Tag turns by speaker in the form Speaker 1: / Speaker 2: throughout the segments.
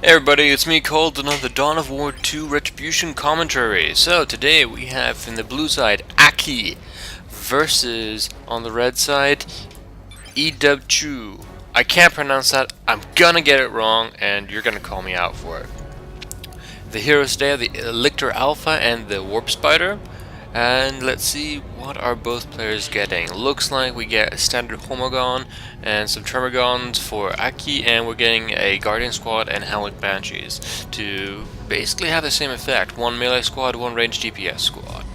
Speaker 1: Hey everybody, it's me, Cold, and on the Dawn of War 2 Retribution commentary. So today we have from the blue side Edtjuh versus on the red side Edtjuh. I can't pronounce that. I'm gonna get it wrong, and you're gonna call me out for it. The heroes today are the Elixir Alpha and the Warp Spider. And let's see what are both players getting. Looks like we get a standard Homogon and some Termagons for Edtjuh, and we're getting a Guardian Squad and Howling Banshees to basically have the same effect. One melee squad, one ranged DPS squad.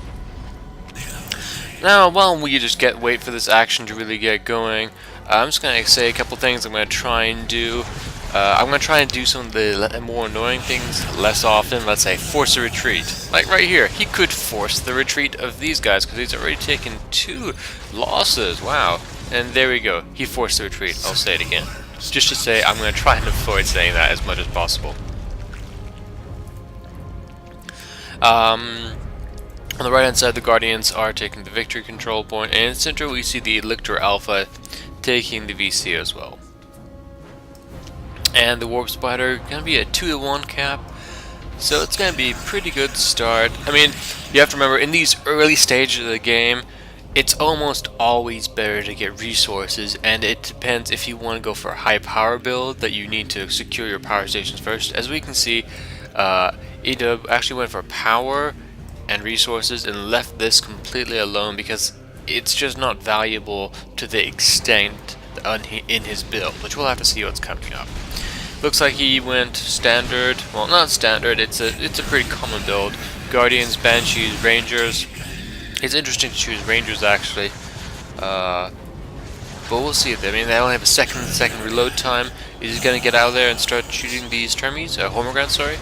Speaker 1: Now, while we just wait for this action to really get going, I'm just going to say a couple things I'm going to try and do. I'm going to try and do some of the more annoying things less often. Let's say force a retreat. Like right here, he could force the retreat of these guys because he's already taken 2 losses. Wow. And there we go. He forced the retreat. I'll say it again. Just to say, I'm going to try and avoid saying that as much as possible. On the right hand side, the Guardians are taking the victory control point, and in the center we see the Elixir Alpha taking the VC as well. And the Warp Spider gonna be a 2-to-1 cap, so it's gonna be a pretty good start. I mean, you have to remember, in these early stages of the game, it's almost always better to get resources, and it depends if you want to go for a high power build that you need to secure your power stations first. As we can see, Edtjuh actually went for power and resources and left this completely alone because it's just not valuable to the extent in his build, which we'll have to see what's coming up. Looks like he went standard. Well, not standard. It's a pretty common build. Guardians, Banshees, Rangers. It's interesting to choose Rangers actually, but we'll see. I mean, they only have a second reload time. Is he gonna get out there and start shooting these Termies? Homogrants, sorry.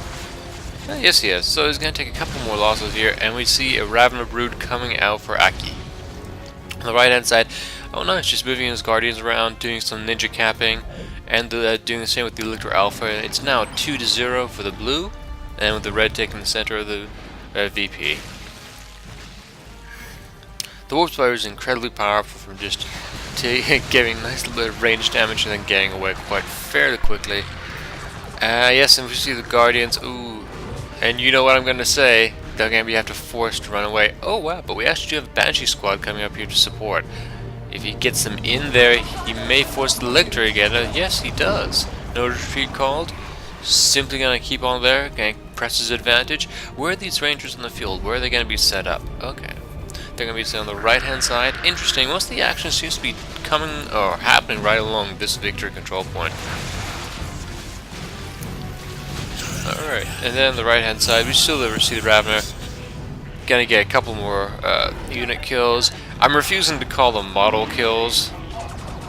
Speaker 1: Yes, he is. So he's gonna take a couple more losses here, and we see a Ravener Brood coming out for Edtjuh. On the right hand side, oh no, he's just moving his Guardians around, doing some ninja capping, and doing the same with the Elixir Alpha. It's now 2-0 for the blue, and with the red taking the center of the VP. The Warp Spider is incredibly powerful from just giving a nice little bit of range damage and then getting away quite fairly quickly. Yes, and we see the Guardians. Ooh, and you know what I'm going to say. They're going to have to force to run away. Oh wow, but we actually do have a Banshee squad coming up here to support. If he gets them in there, he may force the Elixir again. Yes, he does. No retreat called. Simply going to keep on there. Going to press his advantage. Where are these Rangers in the field? Where are they going to be set up? Okay. They're going to be set on the right hand side. Interesting. Most of the action seems to be coming or happening right along this victory control point. Alright, and then on the right hand side, we still see the Ravener. Gonna get a couple more unit kills. I'm refusing to call them model kills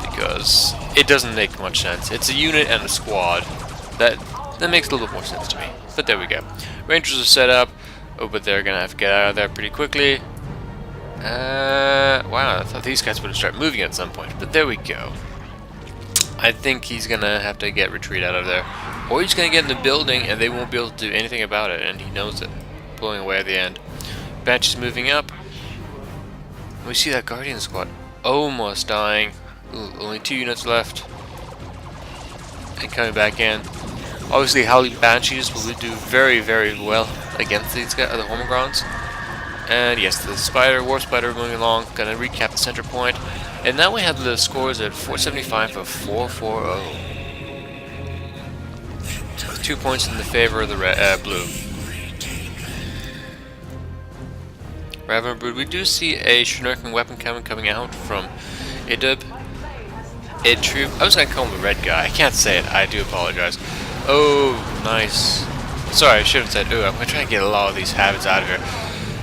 Speaker 1: because it doesn't make much sense. It's a unit and a squad. That makes a little bit more sense to me. But there we go. Rangers are set up. Oh, but they're gonna have to get out of there pretty quickly. Wow, I thought these guys would start moving at some point. But there we go. I think he's gonna have to get retreat out of there. Or he's gonna get in the building and they won't be able to do anything about it, and he knows it. Pulling away at the end. Banshee's moving up. We see that Guardian squad almost dying. Ooh, only 2 units left. And coming back in. Obviously, Howling Banshees will do very, very well against these guys, the Homogrons. And yes, the Warp Spider moving along. Gonna recap the center point. And now we have the scores at 475 for 440. 2 points in the favor of the blue. Ravener Brood, we do see a Shuriken weapon cannon coming out from Edtjuh. I was going to call him the red guy. I can't say it. I do apologize. Oh, nice. Sorry, I should have said, ooh, I'm going to try and get a lot of these habits out of here.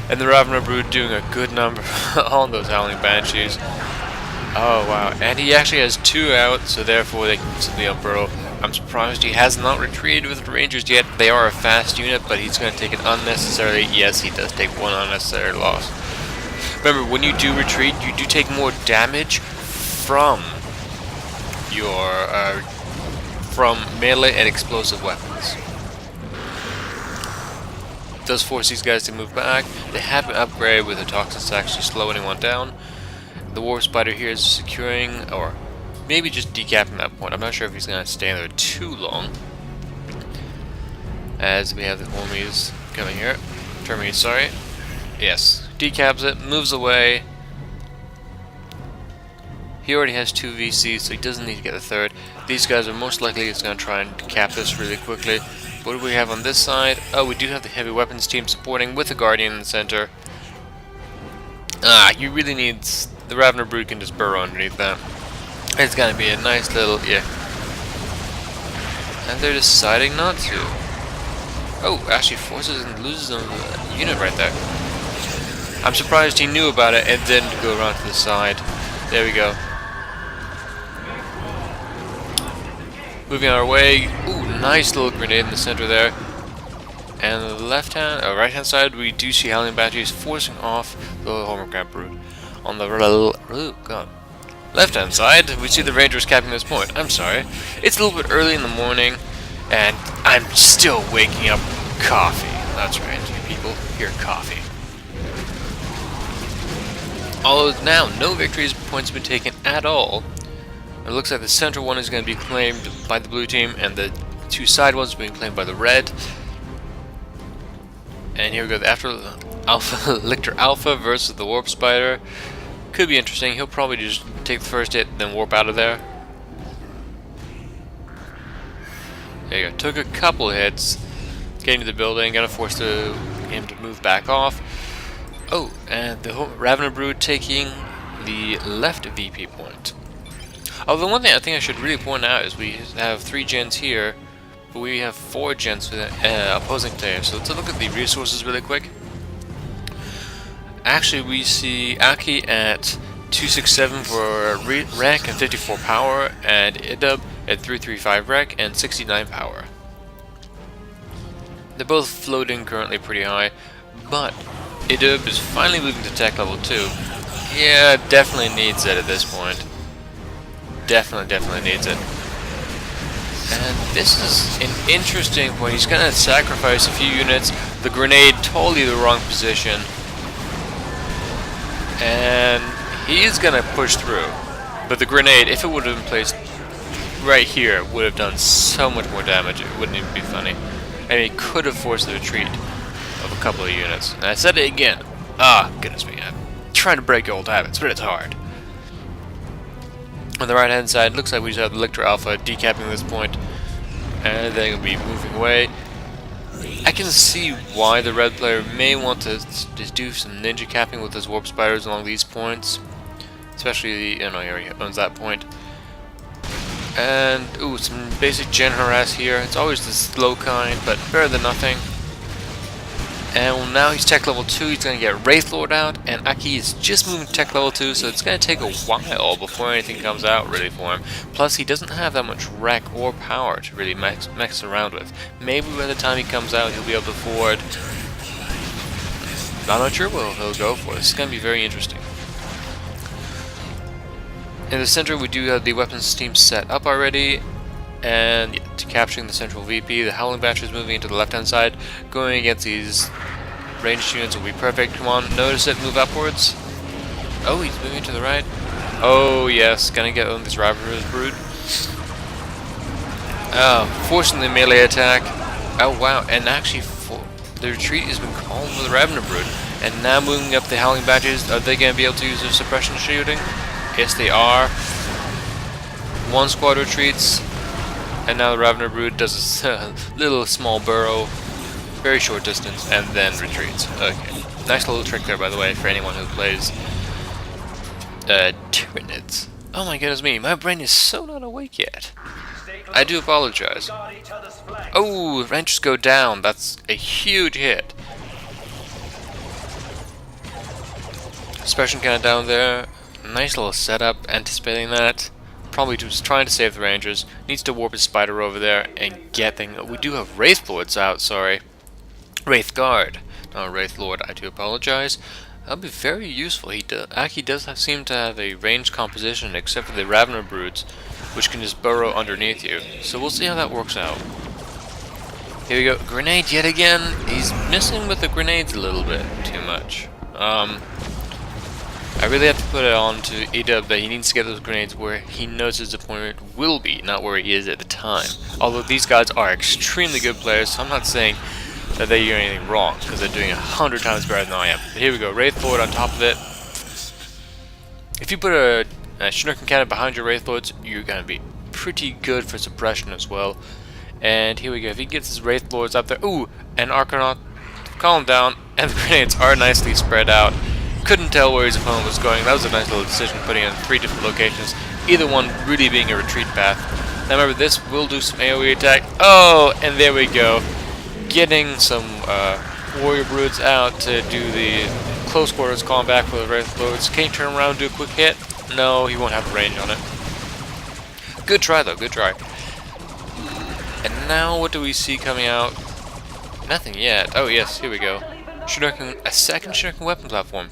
Speaker 1: And the Ravener Brood doing a good number on those Howling Banshees. Oh, wow. And he actually has 2 out, so therefore they can simply unburrow. I'm surprised he has not retreated with the Rangers yet. They are a fast unit, but he's going to take an unnecessary... Yes, he does take 1 unnecessary loss. Remember, when you do retreat, you do take more damage from your... from melee and explosive weapons. It does force these guys to move back. They have an upgrade with the toxins to actually slow anyone down. The Warp Spider here is securing, or maybe just decapping that point. I'm not sure if he's going to stay there too long. as we have the homies coming here. Terminates, sorry. Yes. Decaps it, moves away. He already has 2 VCs, so he doesn't need to get a third. These guys are most likely just going to try and cap this really quickly. What do we have on this side? Oh, we do have the heavy weapons team supporting with the Guardian in the center. You really need... The Ravener Brood can just burrow underneath that. It's going to be a nice little... yeah. And they're deciding not to. Oh, actually forces and loses a unit right there. I'm surprised he knew about it and didn't go around to the side. There we go. Moving our way. Ooh, nice little grenade in the center there. And on the right hand side, we do see Howling Banshees forcing off the Hormocrab Brood. On the left hand side, we see the Rangers capping this point. I'm sorry. It's a little bit early in the morning, and I'm still waking up coffee. That's right, you people, hear coffee. Although now, no victories points have been taken at all. It looks like the central one is going to be claimed by the blue team, and the 2 side ones are being claimed by the red. And here we go, the Lictor Alpha versus the Warp Spider. Could be interesting. He'll probably just take the first hit, then warp out of there. There you go. Took a couple hits. Getting to the building, gonna force him to move back off. Oh, and the Ravener Brood taking the left VP point. Although one thing I think I should really point out is we have 3 gens here, but we have 4 gens with opposing players. So let's look at the resources really quick. Actually, we see Aki at 267 for rec and 54 power, and Edtjuh at 335 rec and 69 power. They're both floating currently pretty high, but Edtjuh is finally moving to tech level 2. Yeah, definitely needs it at this point. Definitely needs it. And this is an interesting point. He's gonna sacrifice a few units. The grenade totally the wrong position. And he's gonna push through. But the grenade, if it would have been placed right here, would have done so much more damage. It wouldn't even be funny. And he could have forced the retreat of a couple of units. And I said it again. Goodness me. I'm trying to break old habits, but it's hard. On the right hand side, looks like we just have the Lictor Alpha decapping this point. And they're going to be moving away. I can see why the red player may want to just do some ninja capping with his warp spiders along these points. Especially the, he already owns that point. And, ooh, some basic gen harass here. It's always the slow kind, but better than nothing. And well, now he's tech level 2, he's going to get Wraith Lord out, and Aki is just moving to tech level 2, so it's going to take a while before anything comes out really for him. Plus, he doesn't have that much rec or power to really mess around with. Maybe by the time he comes out, he'll be able to afford... I'm not sure what he'll go for. This is going to be very interesting. In the center, we do have the weapons team set up already. And to capturing the central VP, the Howling Basher is moving into the left-hand side. Going against these ranged units will be perfect. Come on, notice it, move upwards. Oh, he's moving to the right. Oh, yes, gonna get on this Ravener's Brood. Oh, forcing the melee attack. Oh, wow, and actually, the retreat has been called for the Ravener Brood. And now moving up the Howling Badges, are they gonna be able to use their suppression shooting? Yes, they are. 1 squad retreats. And now the Ravener Brood does a little small burrow, very short distance, and then retreats. Okay. Nice little trick there, by the way, for anyone who plays Tyranids. Oh my goodness me, my brain is so not awake yet. I do apologize. Oh, Rangers go down. That's a huge hit. Suppression cannon down there. Nice little setup, anticipating that. Probably just trying to save the Rangers. Needs to warp his spider over there and get things. We do have Wraith Lords out, sorry. Wraith Guard. Not Wraith Lord, I do apologize. That'll be very useful. Aki does seem to have a ranged composition, except for the Ravener Broods, which can just burrow underneath you. So we'll see how that works out. Here we go. Grenade yet again. He's missing with the grenades a little bit too much. I really have to put it on to Edtjuh that he needs to get those grenades where he knows his opponent will be, not where he is at the time. Although these guys are extremely good players, so I'm not saying that they're doing anything wrong, because they're doing 100 times better than I am. But here we go, Wraith Lord on top of it. If you put a Shuriken Cannon behind your Wraith Lords, you're going to be pretty good for suppression as well. And here we go, if he gets his Wraith Lords up there, ooh, and Archanaut, calm down, and the grenades are nicely spread out. Couldn't tell where his opponent was going. That was a nice little decision, putting in 3 different locations, either one really being a retreat path. Now remember, this will do some AoE attack. Oh, and there we go. Getting some warrior broods out to do the close quarters combat for the Wraith Lords. Can he turn around and do a quick hit? No, he won't have the range on it. Good try though, good try. And now what do we see coming out? Nothing yet. Oh yes, here we go. A second Shuriken weapon platform.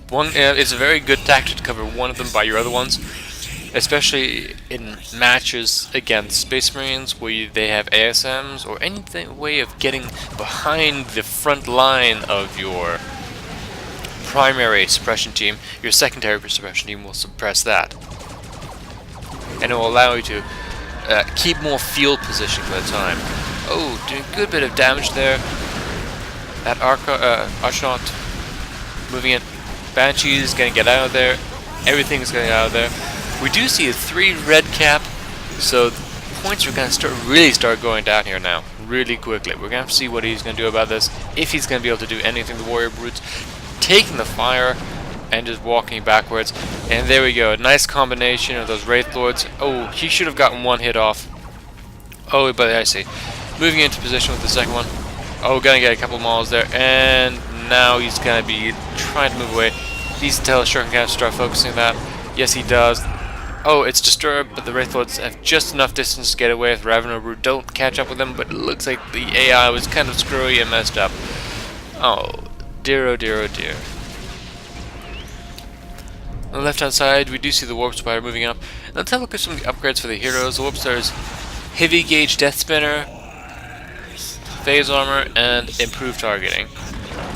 Speaker 1: It's a very good tactic to cover one of them by your other ones, especially in matches against Space Marines where they have ASMs or any way of getting behind the front line of your primary suppression team. Your secondary suppression team will suppress that, and it will allow you to keep more field position for the time. Oh, doing a good bit of damage there. That Archanaut moving it. Banshee is going to get out of there. Everything's going out of there. We do see a 3 red cap, so points are going to really start going down here now, really quickly. We're going to have to see what he's going to do about this, if he's going to be able to do anything. The warrior brutes taking the fire and just walking backwards. And there we go, a nice combination of those Wraith Lords. Oh, he should have gotten 1 hit off. Oh, but I see. Moving into position with the second one. Oh, gonna get a couple mauls there, and now he's gonna be trying to move away. Needs to tell Shuriken Cannon to start focusing that. Yes, he does. Oh, it's disturbed, but the Wraith Lords have just enough distance to get away with Ravener Brood. Don't catch up with them, but it looks like the AI was kind of screwy and messed up. Oh, dear, oh dear, oh dear. On the left-hand side, we do see the Warp Spider moving up. Let's have a look at some of the upgrades for the heroes. The Warp Spider's Heavy Gauge Death Spinner, Phase Armor, and Improved Targeting.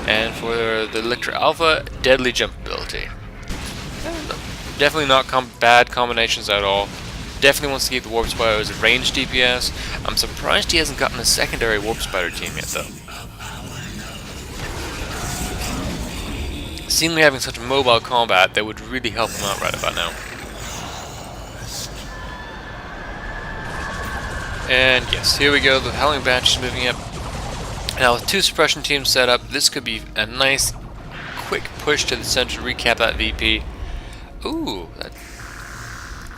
Speaker 1: And for the Lictor Alpha, Deadly Jump ability. Definitely not bad combinations at all. Definitely wants to keep the Warp Spider as a ranged DPS. I'm surprised he hasn't gotten a secondary Warp Spider team yet, though. Seemingly having such a mobile combat, that would really help him out right about now. And yes, here we go, the Howling Banshee is moving up. Now with 2 suppression teams set up, this could be a nice quick push to the center to recap that VP. Ooh, that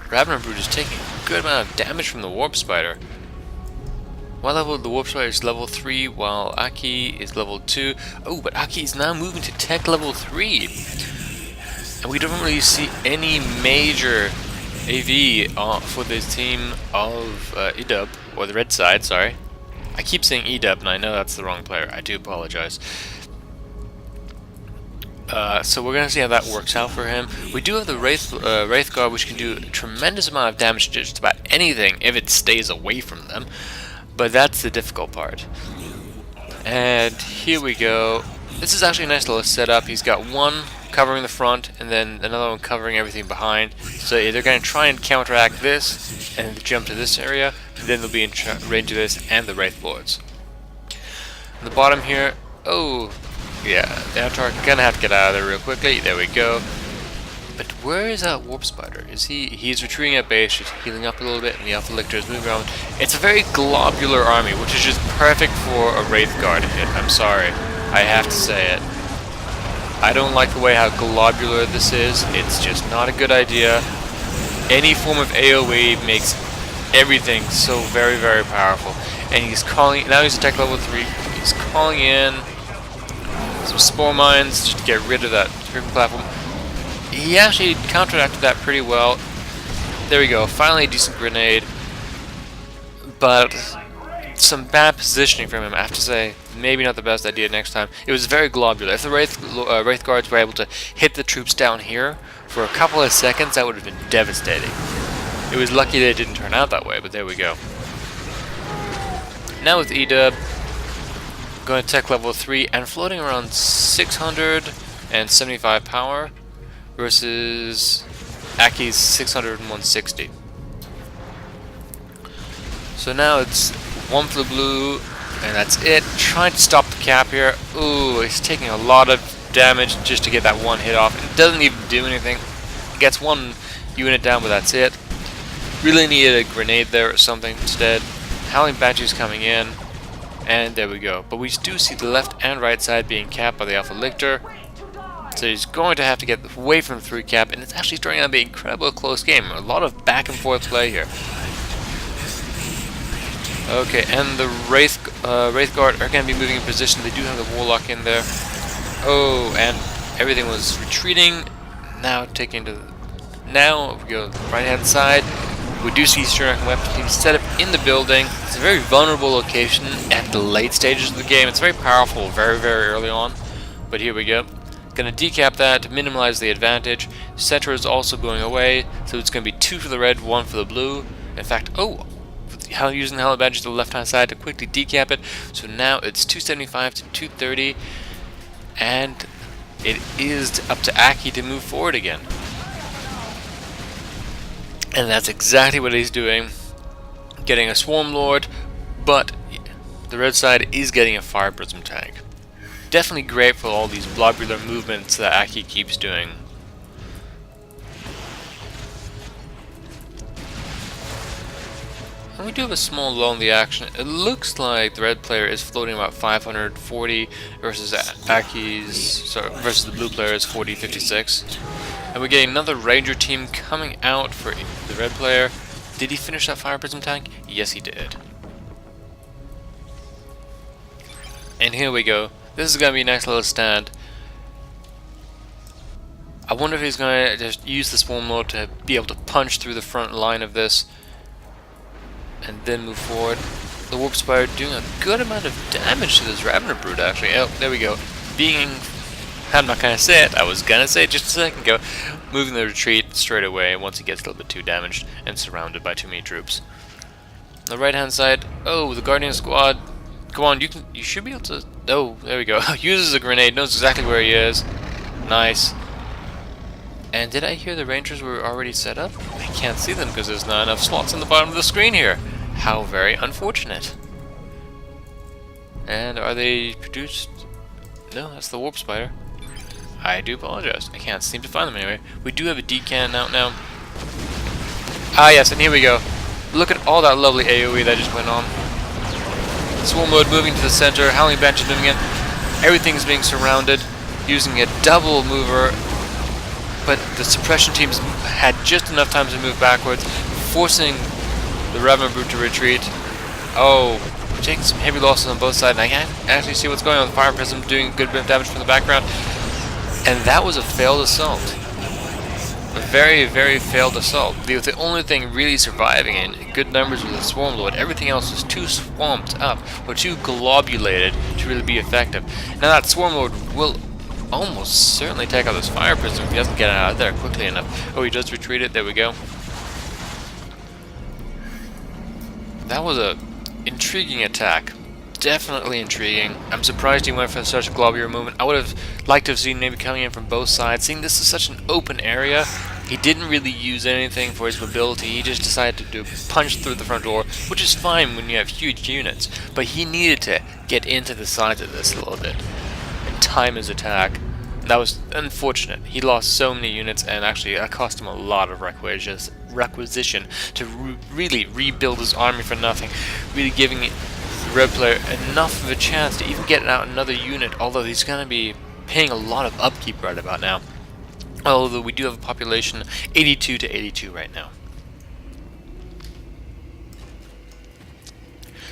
Speaker 1: Ravener Brood is taking a good amount of damage from the Warp Spider. What level the Warp Spider is level 3, while Aki is level 2. Oh, but Aki is now moving to tech level 3. And we don't really see any major AV for this team of Edtjuh, or the red side, sorry. I keep saying Edtjuh, and I know that's the wrong player. I do apologize. So we're going to see how that works out for him. We do have the Wraith Guard, which can do a tremendous amount of damage to just about anything if it stays away from them. But that's the difficult part. And here we go. This is actually a nice little setup. He's got one covering the front, and then another one covering everything behind. So they're going to try and counteract this, and jump to this area, and then they'll be in range of this and the Wraith Lords. On the bottom here, oh, yeah, the Avatar gonna have to get out of there real quickly. There we go. But where is that Warp Spider? Is he's retreating at base, just healing up a little bit, and the Alpha Lictor is moving around. It's a very globular army, which is just perfect for a Wraith Guard hit. I'm sorry, I have to say it. I don't like the way how globular this is. It's just not a good idea. Any form of AoE makes everything so very, very powerful. And he's calling, now he's at tech level 3, he's calling in some Spore Mines just to get rid of that Shuriken platform. He actually counteracted that pretty well. There we go, finally a decent grenade. But some bad positioning from him, I have to say. Maybe not the best idea next time. It was very globular. If the Wraith Guards were able to hit the troops down here for a couple of seconds, that would have been devastating. It was lucky that it didn't turn out that way, but there we go. Now with Edtjuh, going to tech level 3 and floating around 675 power. versus Aki's 600 and 160. So now it's one for the blue, and that's it. Trying to stop the cap here. Ooh, he's taking a lot of damage just to get that one hit off. It doesn't even do anything. It gets one unit down, but that's it. Really needed a grenade there or something instead. Howling Banshee's coming in, and there we go. But we do see the left and right side being capped by the Alpha Lictor. So he's going to have to get away from the 3 cap, and it's actually starting out to be an incredibly close game. A lot of back and forth play here. Okay, and the Wraith Guard are going to be moving in position. They do have the Warlock in there. Oh, and everything was retreating. Now taking to now we go to the right hand side. We do see Sturrak weapons being set up in the building. It's a very vulnerable location at the late stages of the game. It's very powerful very, very early on. But here we go. Gonna decap that to minimize the advantage. Center is also going away, so it's gonna be 2 for the red, 1 for the blue. In fact, using the Hell Badge to the left hand side to quickly decap it. So now it's 275 to 230, and it is up to Aki to move forward again. And that's exactly what he's doing. Getting a Swarm Lord, but the red side is getting a Fire Prism tank. Definitely great for all these blobular movements that Aki keeps doing. And we do have a small lull in the action. It looks like the red player is floating about 540 versus versus the blue player is 4056. And we're getting another Ranger team coming out for the red player. Did he finish that Fire Prism tank? Yes, he did. And here we go. This is going to be a nice little stand. I wonder if he's going to just use the Swarm Lord to be able to punch through the front line of this and then move forward. The Warp Spire doing a good amount of damage to this Ravener Brood, actually. Oh, there we go. I'm not going to say it. I was going to say it just a second ago. Moving the retreat straight away once he gets a little bit too damaged and surrounded by too many troops. On the right hand side, oh, the Guardian Squad. Come on, you should be able to. Oh, there we go. Uses a grenade, knows exactly where he is. Nice. And did I hear the Rangers were already set up? I can't see them because there's not enough slots on the bottom of the screen here. How very unfortunate. And are they produced? No, that's the Warp Spider. I do apologize. I can't seem to find them anyway. We do have a decan out now. Ah, yes, and here we go. Look at all that lovely AoE that just went on. Swarm Lord moving to the center, Howling Banshee is moving in. Everything's being surrounded, using a double mover, but the suppression teams had just enough time to move backwards, forcing the Ravener Brute to retreat. Oh, we're taking some heavy losses on both sides, and I can't actually see what's going on. The Fire Prism doing a good bit of damage from the background, and that was a failed assault. A very, very failed assault. The only thing really surviving in good numbers was the Swarm Lord. Everything else was too swamped up or too globulated to really be effective. Now that Swarm Lord will almost certainly take out this Fire Prism if he doesn't get it out of there quickly enough. Oh, he does retreat it. There we go. That was a intriguing attack. Definitely intriguing. I'm surprised he went for such a globular movement. I would have liked to have seen maybe coming in from both sides. Seeing this is such an open area, he didn't really use anything for his mobility. He just decided to punch through the front door, which is fine when you have huge units. But he needed to get into the sides of this a little bit and time his attack. That was unfortunate. He lost so many units, and actually that cost him a lot of requisition to really rebuild his army for nothing. Really giving the red player enough of a chance to even get out another unit, although he's going to be paying a lot of upkeep right about now. Although we do have a population 82 to 82 right now.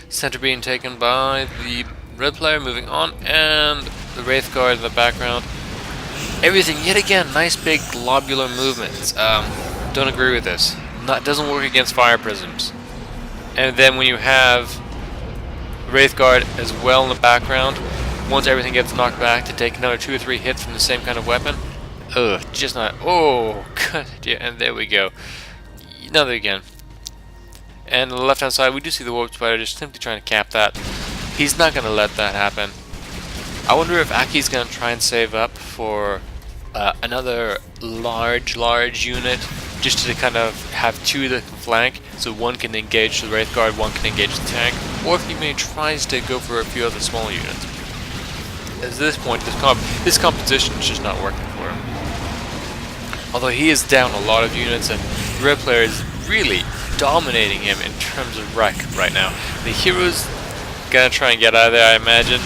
Speaker 1: Center being taken by the red player, moving on, and the Wraith Guard in the background. Everything, yet again, nice big globular movements. Don't agree with this. It doesn't work against Fire Prisms. And then when you have Wraith Guard as well in the background, once everything gets knocked back, to take another 2 or 3 hits from the same kind of weapon. Ugh, just not. Oh, good idea. And there we go. Another again. And on the left hand side, we do see the Warp Spider just simply trying to cap that. He's not going to let that happen. I wonder if Aki's going to try and save up for another large unit, just to kind of have two that can flank, so one can engage the Wraith Guard, one can engage the tank, or if he may tries to go for a few other small units. At this point, this composition is just not working for him. Although he is down a lot of units, and the red player is really dominating him in terms of wreck right now. The hero's gonna try and get out of there, I imagine.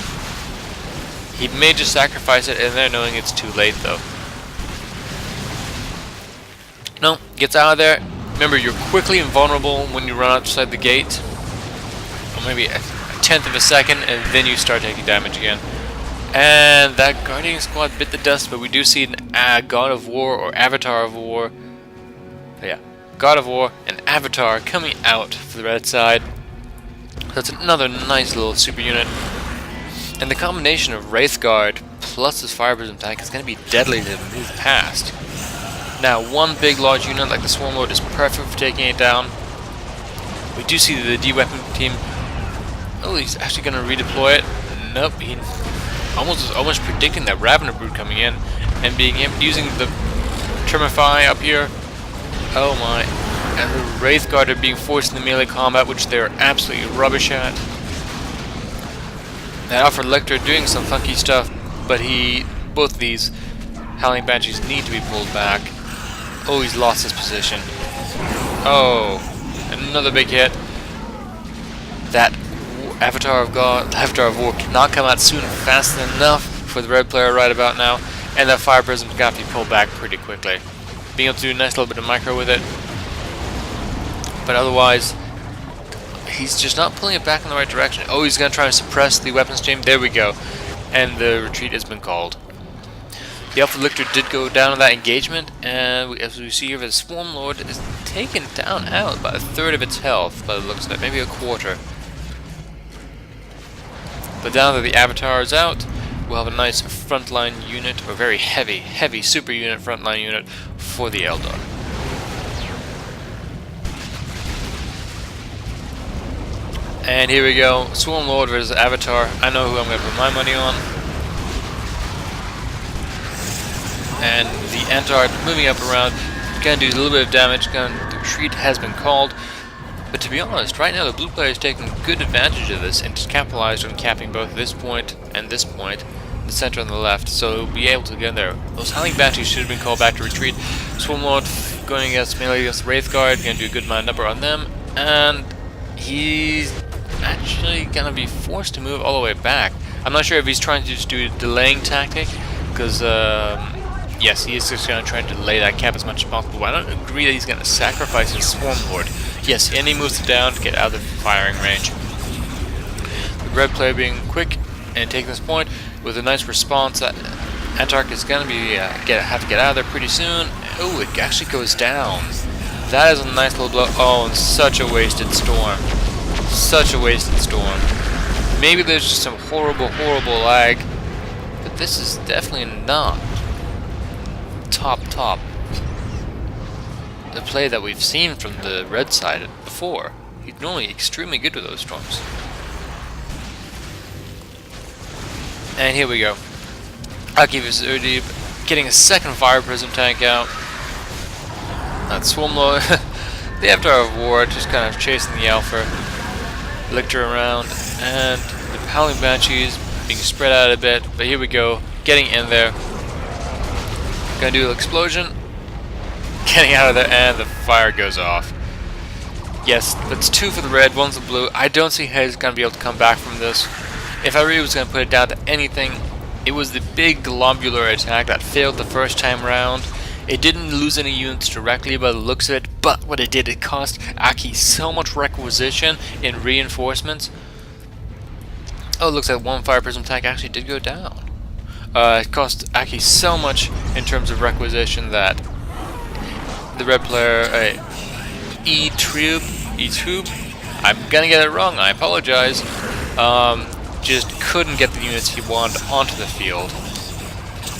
Speaker 1: He may just sacrifice it, and they're knowing it's too late, though. No, gets out of there. Remember, you're quickly invulnerable when you run outside the gate. Or maybe a tenth of a second, and then you start taking damage again. And that Guardian Squad bit the dust, but we do see a God of War or Avatar of War. Yeah, God of War and Avatar coming out for the red side. That's another nice little super unit. And the combination of Wraith Guard plus this Fire Prism tank is going to be deadly to move past. Now, one big large unit like the Swarm Lord is perfect for taking it down. We do see the D-Weapon team. Oh, he's actually going to redeploy it. Nope, he almost predicting that Ravener Brood coming in and being using the Trimify up here. Oh my. And the Wraith Guard are being forced into melee combat, which they're absolutely rubbish at. And Alfred Lecter doing some funky stuff, but both of these Howling Banshees need to be pulled back. Oh, he's lost his position. Oh, another big hit. That Avatar of War cannot come out soon fast enough for the red player right about now, and that Fire Prism's got to be pulled back pretty quickly. Being able to do a nice little bit of micro with it, but otherwise, he's just not pulling it back in the right direction. Oh, he's going to try to suppress the weapons chain. There we go, and the retreat has been called. The Alpha Lictor did go down in that engagement, and as we see here, the Swarm Lord is taken down out by a third of its health, by the looks of it, maybe a quarter. But now that the Avatar is out, we'll have a nice frontline unit, or very heavy super unit frontline unit for the Eldar. And here we go, Swarm Lord versus Avatar. I know who I'm going to put my money on. And the Antart moving up around, going to do a little bit of damage. The retreat has been called. But to be honest, right now the blue player is taking good advantage of this and just capitalized on capping both this point and this point, the center and the left, so he'll be able to get in there. Those Howling Banshees should have been called back to retreat. Swarm Lord going against melee against Wraith Guard, going to do a good amount of number on them, and he's actually going to be forced to move all the way back. I'm not sure if he's trying to just do a delaying tactic, because yes, he is just going to try to delay that cap as much as possible, but I don't agree that he's going to sacrifice his Swarm Lord. Yes, and he moves it down to get out of the firing range. The red player being quick and taking this point with a nice response. That Antark is going to be have to get out of there pretty soon. Oh, it actually goes down. That is a nice little blow. Oh, and such a wasted storm. Such a wasted storm. Maybe there's just some horrible lag, but this is definitely not top the play that we've seen from the red side before. He's normally extremely good with those storms. And here we go. Aki vs. Udib getting a second Fire Prism tank out. That Swarm Lord, the Avatar of War, just kind of chasing the Alpha Lictor around, and the Howling Banshees being spread out a bit. But here we go, getting in there. Gonna do an explosion, getting out of there, and the fire goes off. Yes, that's 2 for the red, 1 for the blue. I don't see how he's gonna be able to come back from this. If I really was gonna put it down to anything, it was the big globular attack that failed the first time around. It didn't lose any units directly by the looks of it, but what it did, it cost Aki so much requisition in reinforcements. Oh, it looks like 1 Fire Prism tank actually did go down. It cost Aki so much in terms of requisition that the red player, Edtjuh, I'm gonna get it wrong, I apologize, just couldn't get the units he wanted onto the field.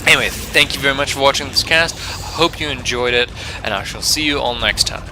Speaker 1: Anyway, thank you very much for watching this cast. Hope you enjoyed it, and I shall see you all next time.